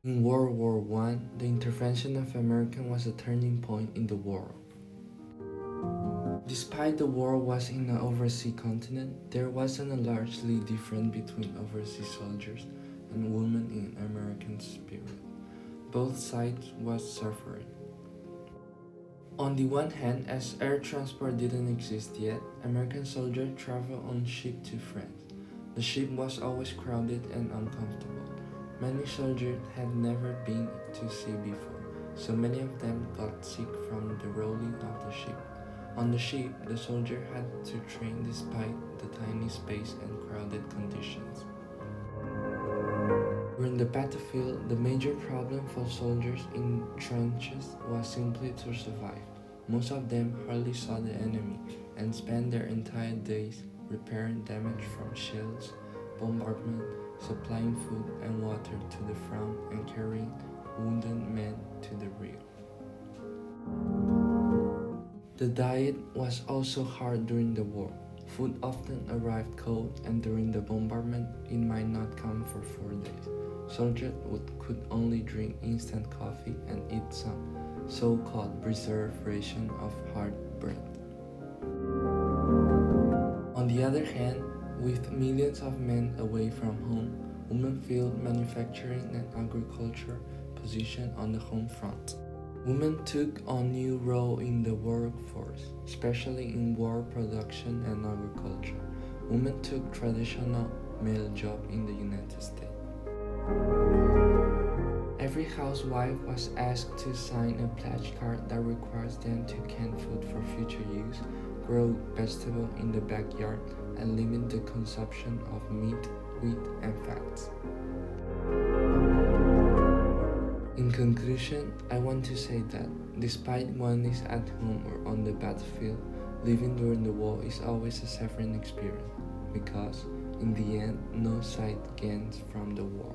In World War One, the intervention of Americans was a turning point in the war. Despite the war was in an overseas continent, there wasn't a largely difference between overseas soldiers and women in American spirit. Both sides was suffering. On the one hand, as air transport didn't exist yet, American soldiers traveled on ship to France. The ship was always crowded and uncomfortable. Many soldiers had never been to sea before, so many of them got sick from the rolling of the ship. On the ship, the soldier had to train despite the tiny space and crowded conditions. During the battlefield, the major problem for soldiers in trenches was simply to survive. Most of them hardly saw the enemy and spent their entire days repairing damage from shells, bombardment, supplying food and water to the front, and carrying wounded men to the rear. The diet was also hard during the war. Food often arrived cold, and during the bombardment, it might not come for 4 days. Soldiers could only drink instant coffee and eat some so-called reserve ration of hard bread. On the other hand, with millions of men away from home, women filled manufacturing and agriculture positions on the home front. Women took on new roles in the workforce, especially in war production and agriculture. Women took traditional male jobs in the United States. Every housewife was asked to sign a pledge card that requires them to can food for future use, grow vegetables in the backyard, and limit the consumption of meat, wheat, and fats. In conclusion, I want to say that despite one is at home or on the battlefield, living during the war is always a suffering experience because, in the end, no side gains from the war.